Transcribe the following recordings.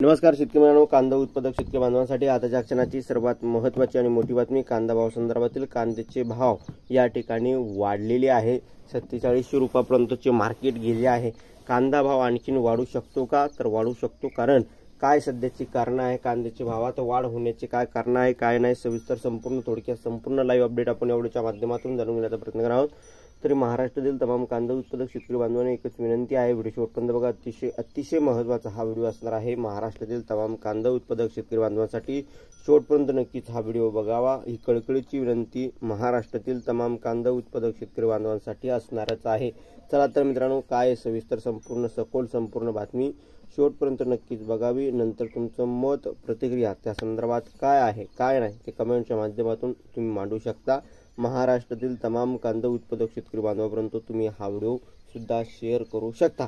नमस्कार शेतकरी मित्रांनो, कांदा उत्पादक शेतकरी बांधवांसाठी आताच्या क्षणाची सर्वात महत्त्वाची आणि मोठी बातमी। कांदा भाव संदर्भातील कांद्याचे भाव या ठिकाणी वाढलेले आहे। 4700 रुपयापर्यंतचे मार्केट गेले आहे। कांदा भाव आणखीन वाढू शकतो का? तर वाढू शकतो। कारण काय सध्याची कारण आहे, कांद्याच्या भावात वाढ होण्याचे काय कारण आहे, काय नाही, सविस्तर संपूर्ण थोडक्यात संपूर्ण लाईव्ह अपडेट आपण एवढ्याच्या माध्यमातून जाणून घेण्याचा प्रयत्न करणार आहोत। तरी महाराष्ट्रातील तमाम कांदा उत्पादक शेतकरी बांधवांना एकच विनंती आहे, व्हिडिओ शेवटपर्यंत बघा। अतिशय महत्त्वाचा हा व्हिडिओ असणार आहे। महाराष्ट्रातील तमाम कांदा उत्पादक शेतकरी बांधवांसाठी शेवटपर्यंत नक्कीच हा व्हिडिओ बघावा, ही कळकळीची विनंती महाराष्ट्रातील तमाम कांदा उत्पादक शेतकरी बांधवांसाठी असणारच आहे। चला तर मित्रांनो, काय सविस्तर संपूर्ण सखोल संपूर्ण बातमी शेवटपर्यंत नक्कीच बघावी। नंतर तुमचं मत प्रतिक्रिया त्या संदर्भात काय आहे काय नाही ते कमेंटच्या माध्यमातून तुम्ही मांडू शकता। महाराष्ट्रातील तमाम कांदा उत्पादक शेतकरी बांधवांपर्यंत तुम्ही हा व्हिडिओ सुद्धा शेअर करू शकता।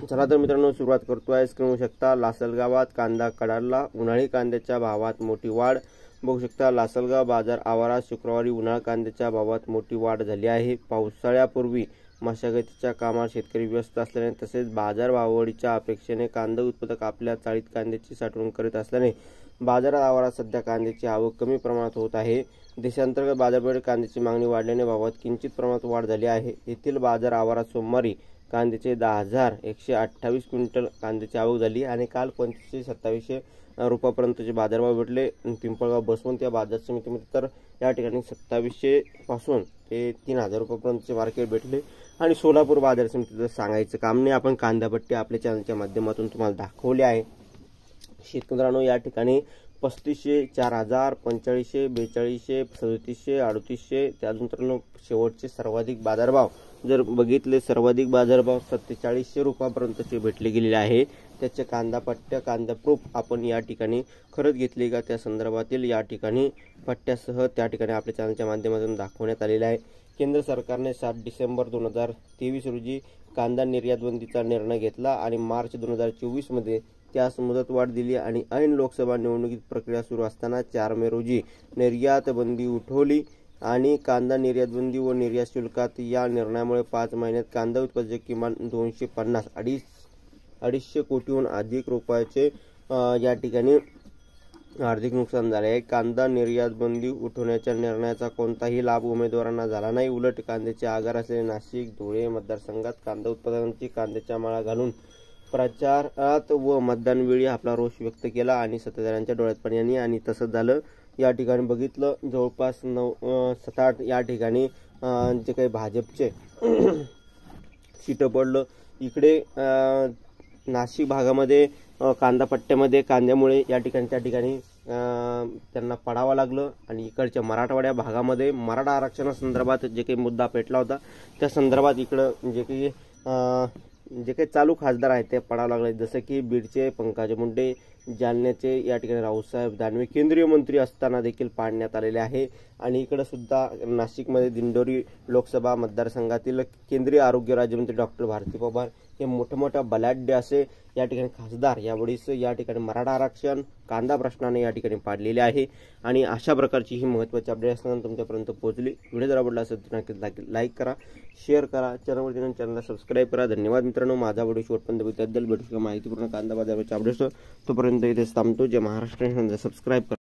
चला तर मित्रांनो, सुरुवात करतोय। स्क्रीनवर शकता लासलगावात कांदा कडाडला, उन्हाळी कांद्याच्या भावात मोठी वाढ बघू शकता। लासलगाव बाजार आवारात शुक्रवारी उन्हाळी कांद्याच्या भावात मोठी वाढ झाली आहे। पावसाळ्यापूर्वी मशागतीच्या कामात शेतकरी व्यस्त असल्याने तसेच बाजार भाववाढीच्या अपेक्षेने कांदा उत्पादक आपल्या चाळीत कांद्याची साठवण करीत असल्याने बाजारात आवारात सध्या कांद्याची आवक कमी प्रमाणात होत आहे। देशांतर्गत बाजारपेठेत कांद्याची मागणी वाढल्याने भावात किंचित प्रमाणात वाढ झाली आहे। येथील बाजार आवारात सोमवारी कांद्याचे 10,128 क्विंटल कांद्याची आवक झाली आणि काल 2500-2700 रुपयापर्यंतचे बाजारभाव भेटले। पिंपळगाव बसवंत या बाजार समितीमध्ये तर या ठिकाणी 2700 पासून ते 3000 रुपयापर्यंतचे मार्केट भेटले। आणि सोलापूर बाजार समितीचं सांगायचं काम नाही, आपण कांदापट्टी आपल्या चॅनलच्या माध्यमातून तुम्हाला दाखवली आहे। शेतकरी मित्रांनो, या ठिकाणी 3500, 4000, 4500, 4200, 3700, 3800 त्यानंतर मित्रांनो शेवटचे सर्वाधिक बाजारभाव जर बघितले, सर्वाधिक बाजारभाव 4700 रुपयापर्यंतचे भेटले गेलेले आहे। त्याचे कांदा पट्ट्या कांदा प्रूफ आपण या ठिकाणी खरंच घेतली का त्या संदर्भातील या ठिकाणी पट्ट्यासह त्या ठिकाणी आपल्या चॅनलच्या माध्यमातून दाखवण्यात आलेला आहे। केंद्र सरकारने 7 डिसेंबर 2023 रोजी कांदा निर्यात बंदीचा निर्णय घेतला आणि मार्च 2024 मध्ये त्यास मुदतवाढ दिली आणि ऐन लोकसभा निवडणुकीत प्रक्रिया सुरू असताना 4 मे रोजी निर्यात बंदी उठवली आणि कांदा निर्यात बंदी व निर्यात शुल्कात या निर्णयामुळे 5 महिन्यात कांदा उत्पादक किमान 250-250 कोटीहून अधिक रुपयाचे या ठिकाणी आर्थिक नुकसान झाले आहे। कांदा निर्यात बंदी उठवण्याच्या निर्णयाचा कोणताही लाभ उमेदवारांना झाला नाही। उलट कांद्याचे आगार असलेले नाशिक, धुळे मतदारसंघात कांदा उत्पादकांची कांद्याच्या माळा घालून प्रचारात व मतदानवेळी आपला रोष व्यक्त केला आणि सत्ताधाऱ्यांच्या डोळ्यात पाणी आले आणि तसंच झालं। या ठिकाणी बघितलं जवळपास 7-8 या ठिकाणी जे काही भाजपचे सीटं पडलं। इकडे नाशिक भागामध्ये कांदा पट्ट्यामध्ये कांद्यामुळे या ठिकाणी त्या ठिकाणी त्यांना पडावं लागलं आणि इकडच्या मराठवाड्या भागामध्ये मराठा आरक्षणासंदर्भात जे काही मुद्दा पेटला होता त्या संदर्भात इकडं जे काही चालू खासदार आहेत ते पडावं लागले, जसं की बीडचे पंकजा मुंडे, जालन्याचे या ठिकाणी रावसाहेब दानवे केंद्रीय मंत्री असताना देखील पाडण्यात आलेले आहे। आणि इकडे सुद्धा नाशिकमध्ये दिंडोरी लोकसभा मतदारसंघातील केंद्रीय आरोग्य राज्यमंत्री डॉक्टर भारती पवार हे मोठमोठ्या बलाढ्य असे या ठिकाणी खासदार यावेळीस या ठिकाणी मराठा आरक्षण कांदा प्रश्नाने या ठिकाणी पाडलेले आहे। आणि अशा प्रकारची ही महत्त्वाची अपडेट असताना तुमच्यापर्यंत पोहोचली। व्हिडिओ जर आवडला असेल तर नक्कीच लाईक करा, शेअर करा, चॅनलला सबस्क्राईब करा। धन्यवाद मित्रांनो, माझा व्हिडिओ शेवटपर्यंत बघितल्याबद्दल। भेटू माहितीपूर्ण कांदा बाजाराच्या अपडेट्स, तोपर्यंत इथेच थांबतो। जे महाराष्ट्र सबस्क्राईब करा।